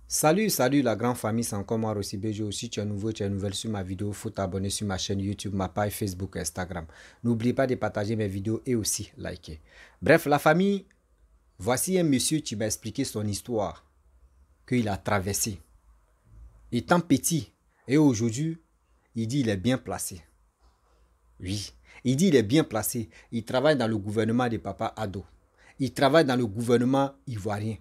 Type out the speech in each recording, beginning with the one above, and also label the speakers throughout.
Speaker 1: Salut la grande famille, c'est encore moi Rossi Bejo. Si tu es nouveau, tu es nouvelle sur ma vidéo, il faut t'abonner sur ma chaîne YouTube, ma page Facebook et Instagram. N'oublie pas de partager mes vidéos et aussi liker. Bref, la famille, voici un monsieur qui m'a expliqué son histoire, qu'il a traversé. Étant petit, et aujourd'hui, il dit il est bien placé. Oui, il dit il est bien placé. Il travaille dans le gouvernement de Papa Ado. Il travaille dans le gouvernement ivoirien.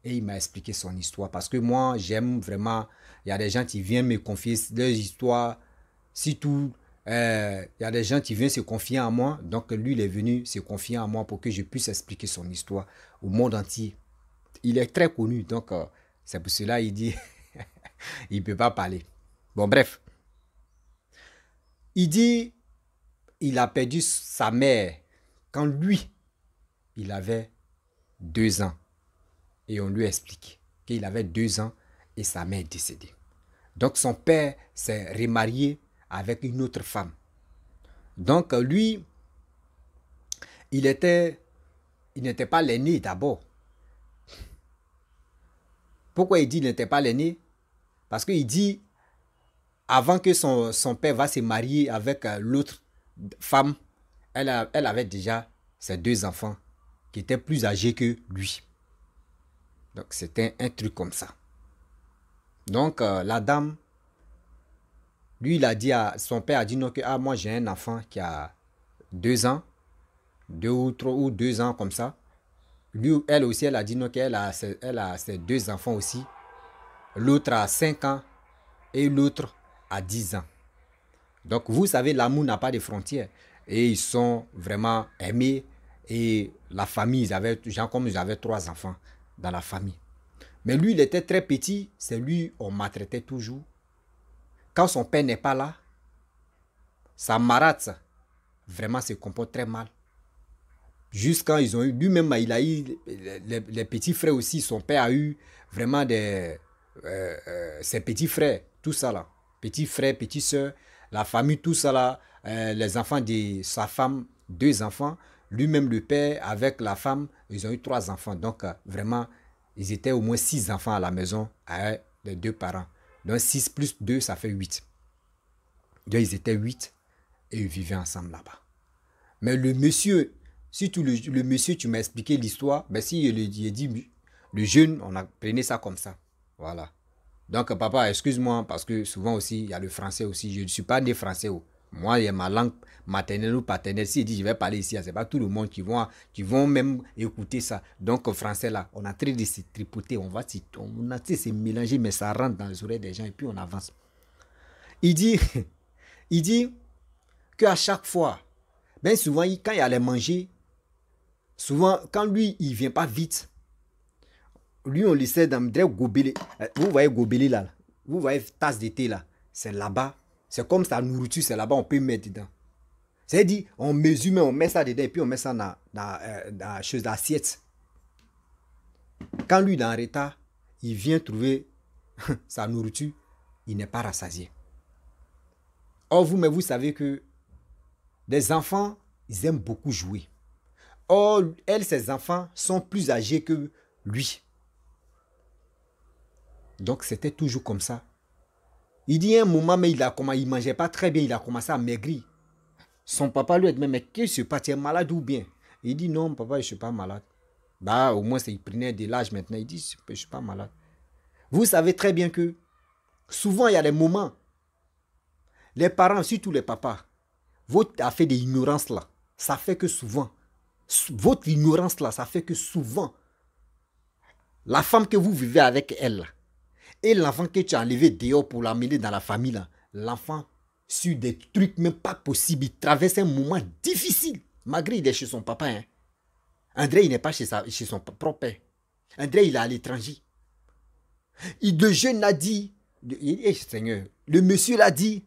Speaker 1: Et il m'a expliqué son histoire. Parce que moi, j'aime vraiment... Il y a des gens qui viennent me confier leurs histoires. Surtout, il y a des gens qui viennent se confier en moi. Donc, lui, il est venu se confier en moi pour que je puisse expliquer son histoire au monde entier. Il est très connu. Donc, c'est pour cela qu'il dit... il ne peut pas parler. Bon, bref. Il dit... Il a perdu sa mère quand lui, il avait 2 ans. Et on lui explique qu'il avait 2 ans et sa mère est décédée. Donc son père s'est remarié avec une autre femme. Donc lui, il n'était pas l'aîné d'abord. Pourquoi il dit qu'il n'était pas l'aîné? Parce qu'il dit, avant que son père va se marier avec l'autre femme, elle avait déjà ses 2 enfants qui étaient plus âgés que lui. Donc c'était un truc comme ça. Donc la dame, lui il a dit son père a dit non que moi j'ai un enfant qui a 2 ans, 2 ou 3 ou 2 ans comme ça. Lui, elle aussi elle a dit non qu'elle a ses 2 enfants aussi. L'autre a 5 ans et l'autre a 10 ans. Donc vous savez l'amour n'a pas de frontières et ils sont vraiment aimés et la famille ils avaient 3 enfants dans la famille. Mais lui, il était très petit, c'est lui, on maltraitait toujours. Quand son père n'est pas là, sa marâtre, vraiment se comporte très mal. Jusqu'à ils ont eu, lui-même, il a eu les petits frères aussi. Son père a eu vraiment ses petits frères, tout ça là. Petits frères, petites soeurs, la famille, tout ça là. Les enfants de sa femme, 2 enfants. Lui-même, le père, avec la femme, ils ont eu 3 enfants. Donc, vraiment, ils étaient au moins 6 enfants à la maison, avec les 2 parents. Donc, 6 plus 2, ça fait 8. Donc, ils étaient 8 et ils vivaient ensemble là-bas. Mais le monsieur, surtout le monsieur, tu m'as expliqué l'histoire, ben si il dit, le jeune, on a prenait ça comme ça. Voilà. Donc, papa, excuse-moi, parce que souvent aussi, il y a le français aussi. Je ne suis pas né français. Moi, il y a ma langue maternelle ou paternelle. Si il dit, je vais parler ici, ce n'est pas tout le monde qui vont même écouter ça. Donc, français là, on a train de se tripoter, on a se mélanger, mais ça rentre dans les oreilles des gens et puis on avance. Il dit, il dit qu'à chaque fois, ben souvent, quand il allait manger, souvent, quand lui, il ne vient pas vite, lui, on laissait dans le gobelé. Vous voyez gobelé là, vous voyez tasse de thé là, c'est là-bas. C'est comme sa nourriture, c'est là-bas, on peut mettre dedans. C'est-à-dire, on mesure, mais on met ça dedans et puis on met ça dans la chose d'assiette. Quand lui, il est en retard, il vient trouver sa nourriture, il n'est pas rassasié. Or, mais vous savez que les enfants, ils aiment beaucoup jouer. Or, ses enfants sont plus âgés que lui. Donc, c'était toujours comme ça. Il dit à un moment, mais il ne mangeait pas très bien, il a commencé à maigrir. Son papa lui a dit, mais qu'est-ce qui se passe, tu es malade ou bien? Il dit, non, papa, je ne suis pas malade. Bah, au moins, il prenait de l'âge maintenant. Il dit, je ne suis pas malade. Vous savez très bien que souvent, il y a des moments, les parents, surtout les papas, votre affaire d'ignorance là, ça fait que souvent, votre ignorance là, ça fait que souvent, la femme que vous vivez avec elle, et l'enfant que tu as enlevé dehors pour l'amener dans la famille, là, l'enfant, sur des trucs même pas possibles, il traverse un moment difficile, malgré il est chez son papa. Hein. André, il n'est pas chez son propre père. André, il est à l'étranger. Le jeune l'a dit, Seigneur, le monsieur l'a dit,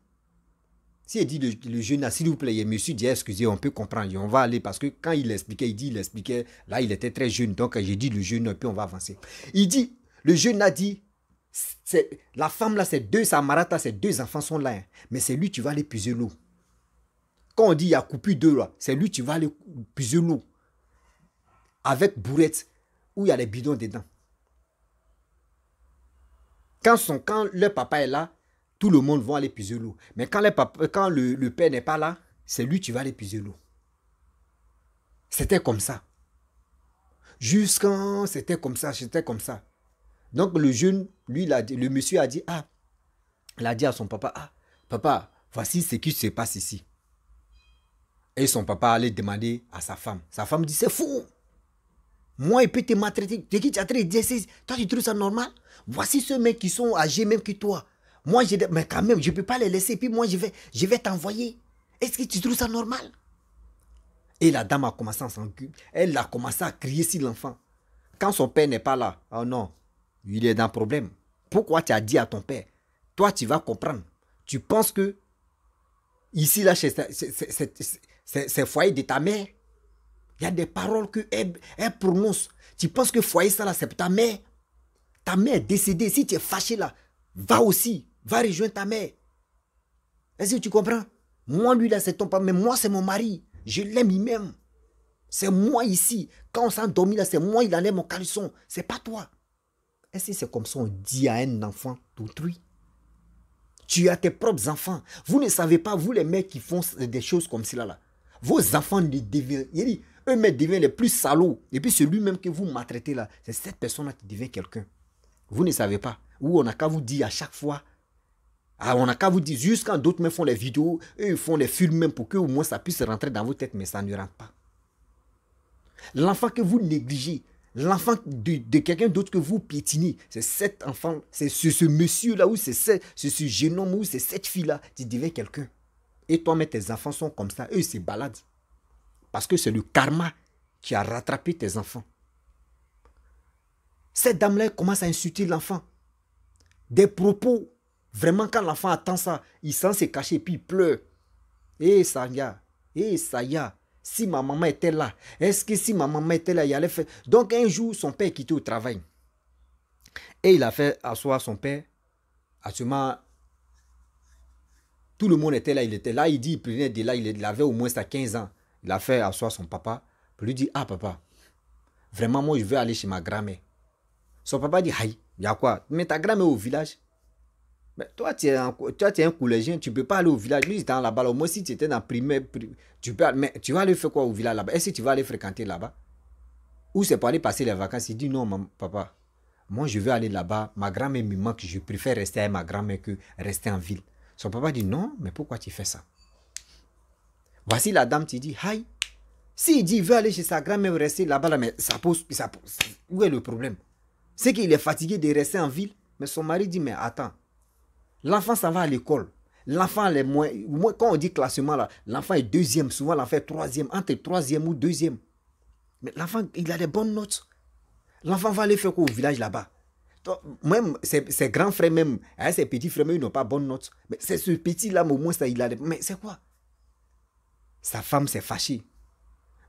Speaker 1: si il dit le jeune, s'il vous plaît, le monsieur dit, excusez, on peut comprendre, on va aller, parce que quand il expliquait, là, il était très jeune, donc j'ai dit le jeune, puis on va avancer. Il dit, le jeune a dit, la femme là, sa marata, ses 2 enfants sont là, hein, mais c'est lui qui va aller puiser l'eau. Quand on dit il y a coupure d'eau là, c'est lui qui va aller puiser l'eau. Avec bourrette, où il y a les bidons dedans. Quand le papa est là, tout le monde va aller puiser l'eau. Mais quand le père n'est pas là, c'est lui qui va aller puiser l'eau. C'était comme ça. Jusqu'à c'était comme ça. Donc le jeune, lui, le monsieur a dit, il a dit à son papa, papa, voici ce qui se passe ici. Et son papa allait demander à sa femme. Sa femme dit, c'est fou. Moi, il peut te maltraiter. De qui tu as traité? Toi, tu trouves ça normal? Voici ceux mecs qui sont âgés même que toi. Moi, mais quand même, je ne peux pas les laisser. Puis moi, je vais t'envoyer. Est-ce que tu trouves ça normal? Et la dame a commencé à s'enculer. Elle a commencé à crier sur l'enfant. Quand son père n'est pas là, oh non, il est dans le problème. Pourquoi tu as dit à ton père? Toi, tu vas comprendre. Tu penses que ici, là, c'est foyer de ta mère. Il y a des paroles qu'elle prononce. Tu penses que foyer, ça là, c'est ta mère. Ta mère est décédée. Si tu es fâché là, va aussi. Va rejoindre ta mère. Est-ce que tu comprends? Moi, lui là, c'est ton papa. Mais moi, c'est mon mari. Je l'aime, il m'aime. C'est moi ici. Quand on s'est endormi là, c'est moi, il enlève mon caleçon. C'est pas toi. Est-ce que c'est comme ça on dit à un enfant d'autrui? Tu as tes propres enfants. Vous ne savez pas, vous les mecs qui font des choses comme cela là. Vos enfants deviennent, eux-mêmes deviennent les plus salauds. Et puis celui même que vous maltraitez là, c'est cette personne-là qui devient quelqu'un. Vous ne savez pas. Ou on n'a qu'à vous dire à chaque fois. On n'a qu'à vous dire, juste quand d'autres même font les vidéos, eux ils font les films même pour que au moins ça puisse rentrer dans vos têtes, mais ça ne rentre pas. L'enfant que vous négligez, l'enfant de quelqu'un d'autre que vous piétinez, c'est cet enfant, c'est ce monsieur-là, ou c'est ce jeune homme, ou c'est cette fille-là, qui devient quelqu'un. Et toi, mais tes enfants sont comme ça, eux ils se baladent. Parce que c'est le karma qui a rattrapé tes enfants. Cette dame-là commence à insulter l'enfant. Des propos. Vraiment, quand l'enfant attend ça, il sent se cacher et puis il pleure. Ça y a. Si ma maman était là, est-ce que si ma maman était là, il allait faire... Donc un jour, son père quittait au travail. Et il a fait asseoir son père. Actuellement, tout le monde était là. Il était là, il dit, il prenait de là, il avait au moins 15 ans. Il a fait asseoir son papa. Pour lui dire, papa, vraiment, moi, je veux aller chez ma grand-mère. Son papa dit, aïe, il y a quoi? Mais ta grand-mère est au village. Mais toi, tu es un collégien, tu ne peux pas aller au village. Lui, il était là-bas. Au moins, si tu étais dans primaire, mais tu vas aller faire quoi au village là-bas? Est-ce que tu vas aller fréquenter là-bas? Ou c'est pour aller passer les vacances? Il dit, non, papa, moi, je veux aller là-bas. Ma grand-mère me manque. Je préfère rester avec ma grand-mère que rester en ville. Son papa dit, non, mais pourquoi tu fais ça? Voici la dame qui dit, aïe. S'il dit, il veut aller chez sa grand-mère, rester là-bas, mais ça pose. Où est le problème? C'est qu'il est fatigué de rester en ville. Mais son mari dit, mais attends. L'enfant, ça va à l'école. L'enfant, les moins, quand on dit classement, là, l'enfant est deuxième. Souvent, l'enfant est troisième. Entre troisième ou deuxième. Mais l'enfant, il a des bonnes notes. L'enfant va aller faire quoi au village là-bas? Même ses grands frères, même, ses petits frères, même, ils n'ont pas bonnes notes. Mais c'est ce petit-là, au moins, ça, il a des... Mais c'est quoi? Sa femme s'est fâchée.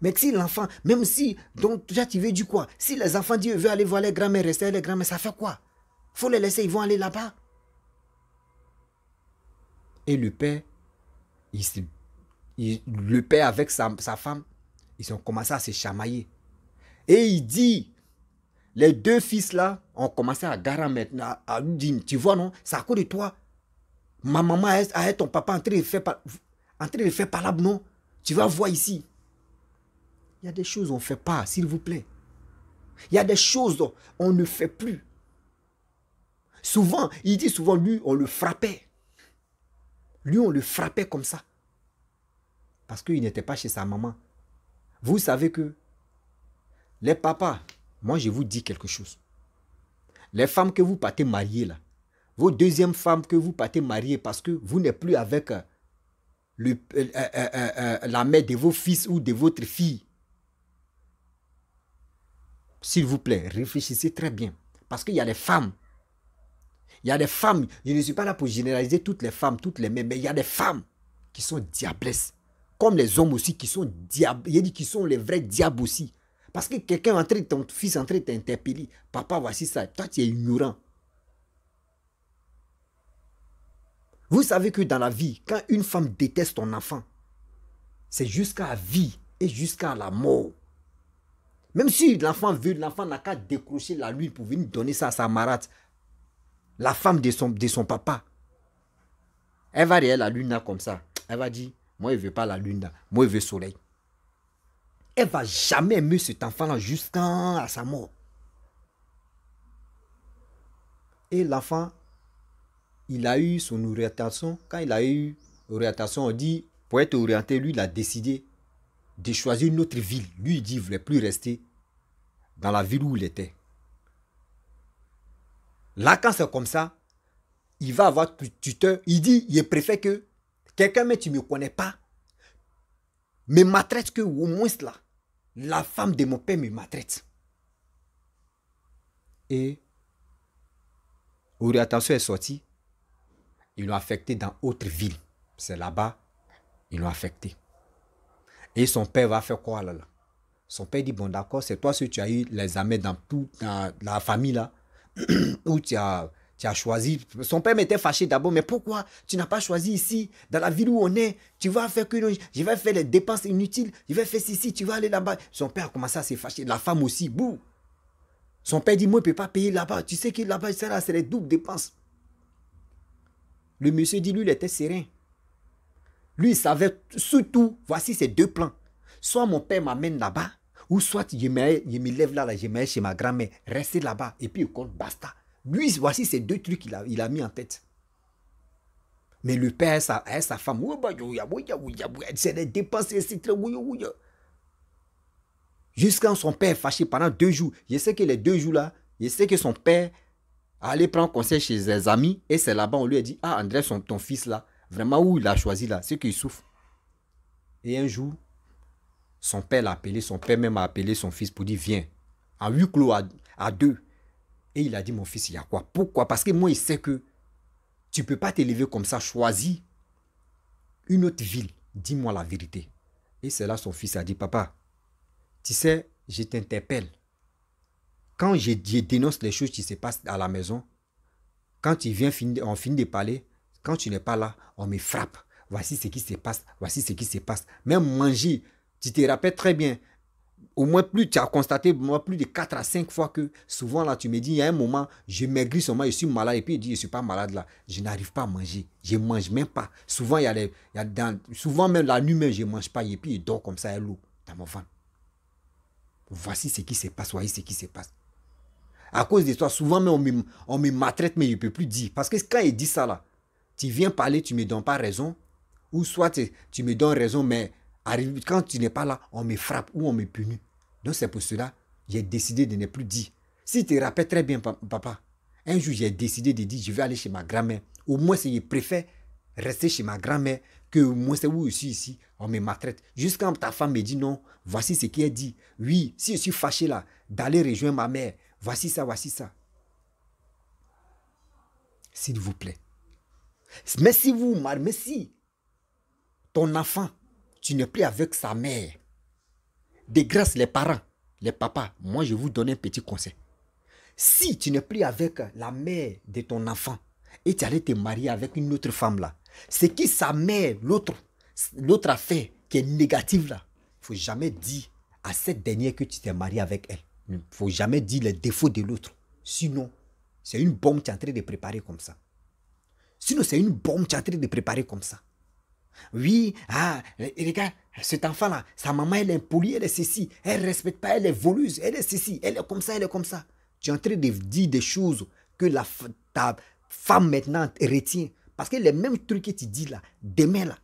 Speaker 1: Mais si l'enfant, même si, donc, déjà, tu veux dire quoi? Si les enfants disent, veulent aller voir les grands-mères, rester avec les grands-mères, ça fait quoi? Faut les laisser, ils vont aller là-bas. Et le père, le père avec sa femme, ils ont commencé à se chamailler. Et il dit, les deux fils là ont commencé à garer maintenant, à lui dire, tu vois non, c'est à cause de toi. Ma maman a ton papa en train de faire palabre, non? Tu vas voir ici. Il y a des choses qu'on ne fait pas, s'il vous plaît. Il y a des choses qu'on ne fait plus. Souvent, il dit souvent, lui, on le frappait. Lui, on le frappait comme ça. Parce qu'il n'était pas chez sa maman. Vous savez que les papas, moi je vous dis quelque chose. Les femmes que vous partez marier là, vos deuxièmes femmes que vous partez marier parce que vous n'êtes plus avec la mère de vos fils ou de votre fille. S'il vous plaît, réfléchissez très bien. Parce qu'il y a des femmes. Il y a des femmes, je ne suis pas là pour généraliser toutes les femmes, toutes les mêmes, mais il y a des femmes qui sont diablesses. Comme les hommes aussi qui sont diables, il dit qu'ils sont les vrais diables aussi. Parce que quelqu'un en train de ton fils en train de t'interpeller. Papa, voici ça. Toi, tu es ignorant. Vous savez que dans la vie, quand une femme déteste ton enfant, c'est jusqu'à la vie et jusqu'à la mort. Même si l'enfant veut, l'enfant n'a qu'à décrocher la lune pour venir donner ça à sa marade. la femme de son papa. Elle va regarder la lune là comme ça. Elle va dire, moi, je ne veux pas la lune là. Moi, je veux le soleil. Elle ne va jamais aimer cet enfant-là jusqu'à sa mort. Et l'enfant, il a eu son orientation. Quand il a eu l'orientation, on dit, pour être orienté, lui, il a décidé de choisir une autre ville. Lui, il dit, il ne voulait plus rester dans la ville où il était. Là, quand c'est comme ça, il va avoir tuteur. Il dit, il préfère que quelqu'un, mais tu ne me connais pas, me maltraite que au moins là, la femme de mon père me maltraite. Et l'orientation est sortie. Ils l'ont affecté dans autre ville. C'est là-bas, ils l'ont affecté. Et son père va faire quoi là? Son père dit, bon d'accord, c'est toi si tu as eu les amis dans toute la famille là, où tu as choisi. Son père m'était fâché d'abord, mais pourquoi tu n'as pas choisi ici, dans la ville où on est? Tu vas faire que je vais faire les dépenses inutiles, je vais faire ceci, tu vas aller là-bas. Son père a commencé à se fâcher, la femme aussi, bouh. Son père dit, moi je ne peux pas payer là-bas, tu sais que là-bas, c'est les doubles dépenses. Le monsieur dit, lui, il était serein. Lui, il savait surtout, voici ces deux plans. Soit mon père m'amène là-bas, ou soit je me lève là, je me chez ma grand-mère, rester là-bas, et puis il compte, basta. Lui, voici ces deux trucs qu'il a mis en tête. Mais le père et sa femme, c'est des dépenses, c'est très... Jusqu'à son père fâché pendant 2 jours. Je sais que les 2 jours-là, je sais que son père allait prendre conseil chez ses amis, et c'est là-bas, on lui a dit, ah, André, ton fils là, vraiment où il a choisi là, c'est qu'il souffre. Et un jour, son père l'a appelé, son père même a appelé son fils pour dire, viens, en huis clos à 2. Et il a dit, mon fils, il y a quoi? Pourquoi? Parce que moi, il sait que tu ne peux pas t'élever comme ça, choisis une autre ville, dis-moi la vérité. Et c'est là son fils a dit, papa, tu sais, je t'interpelle. Quand je dénonce les choses qui se passent à la maison, quand tu viens, on finit de parler, quand tu n'es pas là, on me frappe. Voici ce qui se passe, voici ce qui se passe. Même manger, tu te rappelles très bien, au moins tu as constaté plus de 4 à 5 fois que souvent là tu me dis, il y a un moment, je maigris seulement, je suis malade, et puis il dit, je ne suis pas malade là, je n'arrive pas à manger, je ne mange même pas. Souvent, souvent même la nuit même, je ne mange pas, et puis il dort comme ça, à l'eau dans mon ventre. Voici ce qui se passe, voici ce qui se passe. À cause de toi, souvent même on me maltraite, mais je ne peux plus dire. Parce que quand il dit ça là, tu viens parler, tu ne me donnes pas raison, ou soit tu me donnes raison, mais quand tu n'es pas là, on me frappe ou on me punit. Donc c'est pour cela, j'ai décidé de ne plus dire. Si tu te rappelles très bien, papa, un jour j'ai décidé de dire, je vais aller chez ma grand-mère. Au moins, je préfère rester chez ma grand-mère que moi, c'est où je suis ici, on me maltraite. Jusqu'à ta femme me dit non, voici ce qu'elle dit. Oui, si je suis fâché là, d'aller rejoindre ma mère, voici ça, voici ça. S'il vous plaît. Mais si ton enfant, tu n'es plus avec sa mère, de grâce les parents, les papas, moi je vous donne un petit conseil. Si tu n'es plus avec la mère de ton enfant et tu allais te marier avec une autre femme là, c'est qui sa mère, l'autre affaire qui est négative là, il ne faut jamais dire à cette dernière que tu t'es marié avec elle. Il ne faut jamais dire les défauts de l'autre. Sinon, c'est une bombe que tu es en train de préparer comme ça. Sinon, c'est une bombe que tu es en train de préparer comme ça. Oui, regarde, cet enfant-là, sa maman, elle est impolie, elle est ceci, elle ne respecte pas, elle est voleuse, elle est ceci, elle est comme ça, elle est comme ça. Tu es en train de dire des choses que ta femme maintenant retient. Parce que les mêmes trucs que tu dis là, demain là,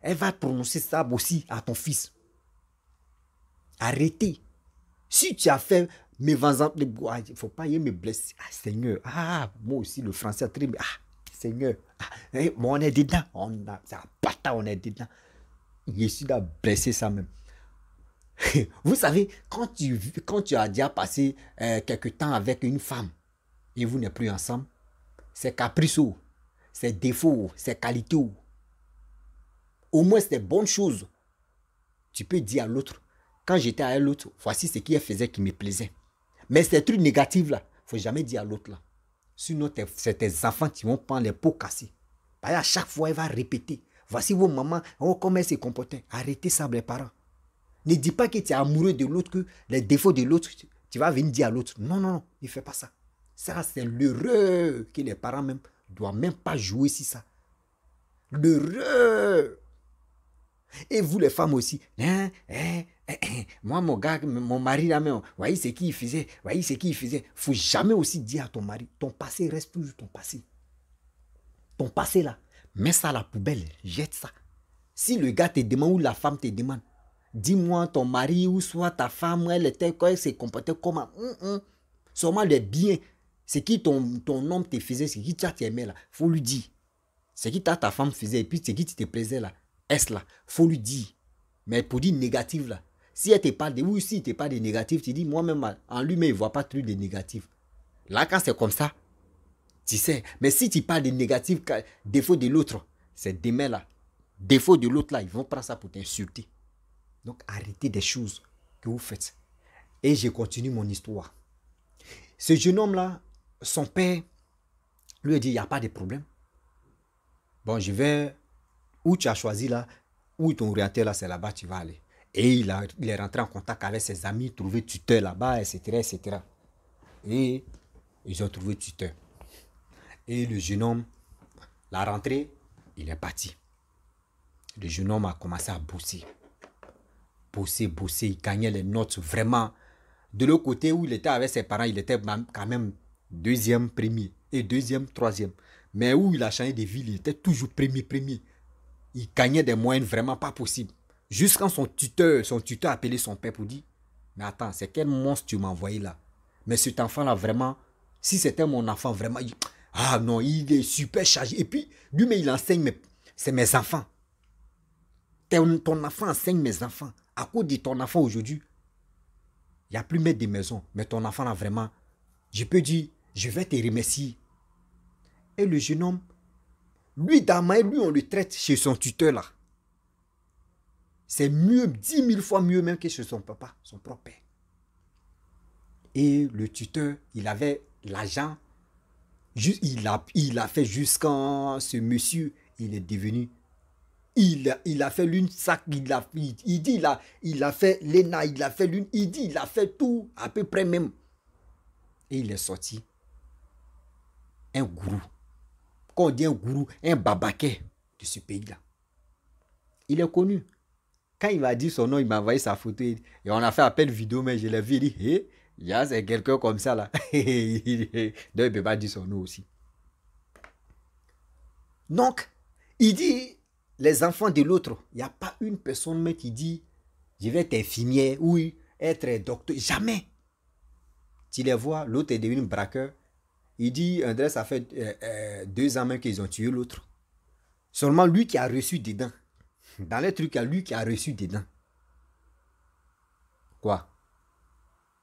Speaker 1: elle va prononcer ça aussi à ton fils. Arrêtez. Si tu as fait mes vents, il ne faut pas y me blesser. Ah Seigneur, moi aussi le français, très bien. Seigneur, on est dedans, on est dedans. Je suis là blessé ça même. Vous savez, quand tu as déjà passé quelque temps avec une femme et vous n'êtes plus ensemble, c'est caprice, c'est défaut, c'est qualité. Au moins, c'est des bonnes choses. Tu peux dire à l'autre, quand j'étais avec l'autre, voici ce qu'elle faisait qui me plaisait. Mais ces trucs négatifs là, il ne faut jamais dire à l'autre là. Sinon, c'est tes enfants qui vont prendre les pots cassés. À chaque fois, elle va répéter. Voici vos mamans, comment elles se comportaient. Arrêtez ça, les parents. Ne dis pas que tu es amoureux de l'autre, que les défauts de l'autre, tu vas venir dire à l'autre. Non, ne fais pas ça. Ça, c'est l'erreur que les parents même ne doivent même pas jouer sur ça. L'erreur. Et vous les femmes aussi. Hein, hein, hein, hein. Moi, mon gars, mon mari là même, voyez ce qu'il faisait. Voyez ce qu'il faisait. Il ne faut jamais aussi dire à ton mari, ton passé reste toujours ton passé. Ton passé là, mets ça à la poubelle, jette ça. Si le gars te demande ou la femme te demande, dis-moi ton mari ou soit ta femme, elle était quoi, elle s'est comportée comment. Seulement les biens, c'est qui ton homme te faisait, c'est qui tu t'aimais là, faut lui dire. C'est qui ta femme faisait et puis c'est qui tu te plaisait là, est-ce là, faut lui dire. Mais pour dire négatif là, si elle te parle de oui, si elle te parle de négatif, tu dis moi-même en lui, mais il ne voit pas truc de négatif. Là, quand c'est comme ça, tu sais, mais si tu parles de négatif, défaut de l'autre, c'est demain là, défaut de l'autre là, ils vont prendre ça pour t'insulter. Donc arrêtez des choses que vous faites. Et je continue mon histoire. Ce jeune homme là, son père lui a dit, il n'y a pas de problème. Bon, je vais, où tu as choisi là, où ton orienté là, c'est là-bas, tu vas aller. Et il est rentré en contact avec ses amis, trouvé tuteur là-bas, etc., etc. Et ils ont trouvé tuteur. Et le jeune homme, la rentrée, il est parti. Le jeune homme a commencé à bosser. Bosser, il gagnait les notes vraiment. De l'autre côté où il était avec ses parents, il était quand même deuxième, premier. Et deuxième, troisième. Mais où il a changé de ville, il était toujours premier. Il gagnait des moyennes vraiment pas possibles. Jusqu'à son tuteur a appelé son père pour dire, mais attends, c'est quel monstre tu m'as envoyé là? Mais cet enfant-là, vraiment, si c'était mon enfant, vraiment, ah non, il est super chargé. Et puis, lui, mais il enseigne, mais c'est mes enfants. Ton enfant enseigne mes enfants. À cause de ton enfant aujourd'hui, il n'y a plus maître de maison. Mais ton enfant là, vraiment, je peux dire, je vais te remercier. Et le jeune homme, lui, Damaï, lui, on le traite chez son tuteur là. C'est mieux, 10 000 fois mieux même que chez son papa, son propre père. Et le tuteur, il avait l'argent. Il a fait jusqu'à ce monsieur, il est devenu. Il a fait l'une sac, il dit il a fait l'ENA, il a fait l'une, il dit il a fait tout, à peu près même. Et il est sorti. Un gourou. Quand on dit un gourou, un babaquet de ce pays-là. Il est connu. Quand il m'a dit son nom, il m'a envoyé sa photo. Et on a fait appel vidéo, mais je l'ai vu, il dit, hé, c'est quelqu'un comme ça là. Donc il ne peut pas dire son nom aussi. Donc, il dit, les enfants de l'autre, il n'y a pas une personne même qui dit, je vais être infirmière ou être docteur. Jamais. Tu les vois, l'autre est devenu braqueur. Il dit, André, ça fait 2 ans même qu'ils ont tué l'autre. Seulement lui qui a reçu dedans. Dans les trucs, il y a lui qui a reçu dedans. Quoi?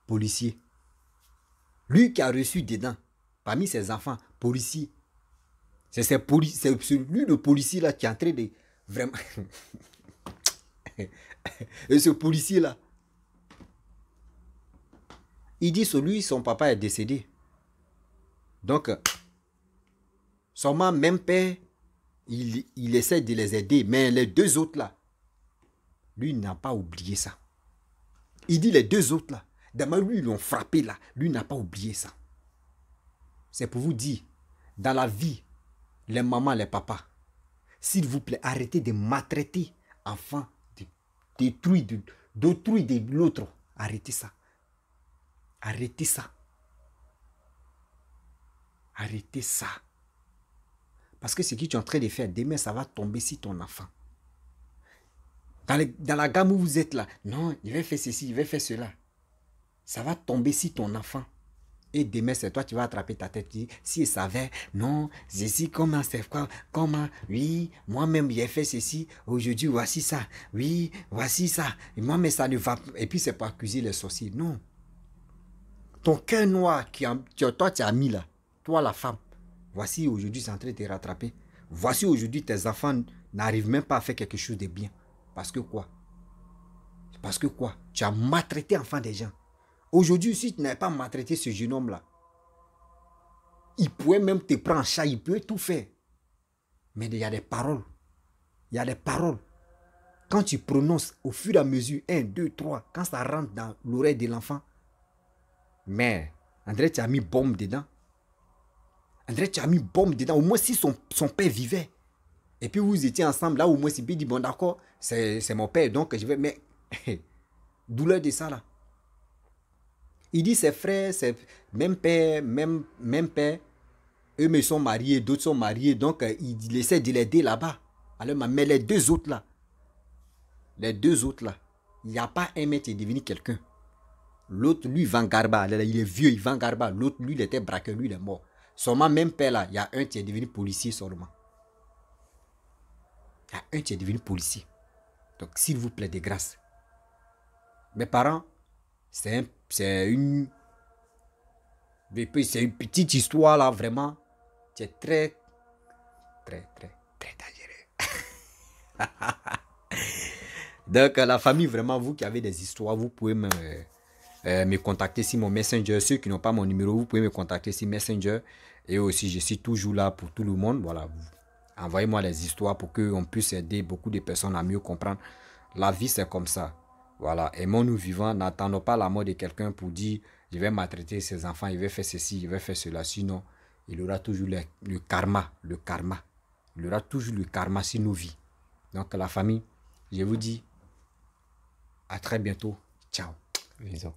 Speaker 1: Policier. Lui qui a reçu dedans. Parmi ses enfants, policier. C'est lui le policier là qui est en train de... Vraiment... Et ce policier là, il dit celui, son papa est décédé. Donc, seulement même père, il essaie de les aider. Mais les 2 autres là, lui n'a pas oublié ça. Il dit les 2 autres là, d'abord lui, ils l'ont frappé là. Lui n'a pas oublié ça. C'est pour vous dire, dans la vie, les mamans, les papas, s'il vous plaît, arrêtez de maltraiter enfants, d'autrui de l'autre. Arrêtez ça. Arrêtez ça. Arrêtez ça. Parce que ce que tu es en train de faire, demain, ça va tomber sur ton enfant. Dans la gamme où vous êtes là, non, il va faire ceci, il va faire cela. Ça va tomber sur ton enfant. Et demain, c'est toi, tu vas attraper ta tête. Si il savait, non, ceci, comment c'est quoi, comment, oui, moi-même, j'ai fait ceci, aujourd'hui, voici ça, oui, voici ça. Et moi, mais ça ne va pas. Et puis, c'est pour accuser les sorciers. Non. Ton cœur noir, toi, tu as mis là, toi, la femme, voici aujourd'hui, c'est en train de te rattraper. Voici aujourd'hui, tes enfants n'arrivent même pas à faire quelque chose de bien. Parce que quoi? Parce que quoi? Tu as maltraité enfant des gens. Aujourd'hui, si tu n'avais pas maltraité ce jeune homme-là, il pourrait même te prendre en charge, il peut tout faire. Mais il y a des paroles. Il y a des paroles. Quand tu prononces au fur et à mesure, 1, 2, 3, quand ça rentre dans l'oreille de l'enfant, mais André, tu as mis bombe dedans. André, tu as mis bombe dedans. Au moins, si son père vivait. Et puis, vous étiez ensemble. Là, au moins, il dit, bon, d'accord, c'est mon père. Donc, je vais... Mais, douleur de ça, là. Il dit, ses frères, c'est même père, même père. Eux, mais ils sont mariés, d'autres sont mariés. Donc, il essaie de l'aider là-bas. Alors, mais les deux autres, là, il n'y a pas un mec qui est devenu quelqu'un. L'autre, lui, vend garba. Il est vieux, il vend garba. L'autre, lui, il était braqueur, lui, il est mort. Seulement, même père, là, il y a un qui est devenu policier seulement. Il y a un qui est devenu policier. Donc, s'il vous plaît, de grâce. Mes parents, c'est une petite histoire, là, vraiment. C'est très dangereux. Donc, la famille, vraiment, vous qui avez des histoires, vous pouvez me contacter sur mon Messenger. Ceux qui n'ont pas mon numéro, vous pouvez me contacter sur Messenger. Et aussi, je suis toujours là pour tout le monde. Voilà, envoyez-moi les histoires pour qu'on puisse aider beaucoup de personnes à mieux comprendre. La vie, c'est comme ça. Voilà, aimons-nous vivants. N'attendons pas la mort de quelqu'un pour dire, je vais maltraiter ses enfants, il va faire ceci, il va faire cela. Sinon, il aura toujours le karma. Il aura toujours le karma sur nos vies. Donc, la famille, je vous dis à très bientôt. Ciao.
Speaker 2: Bisous.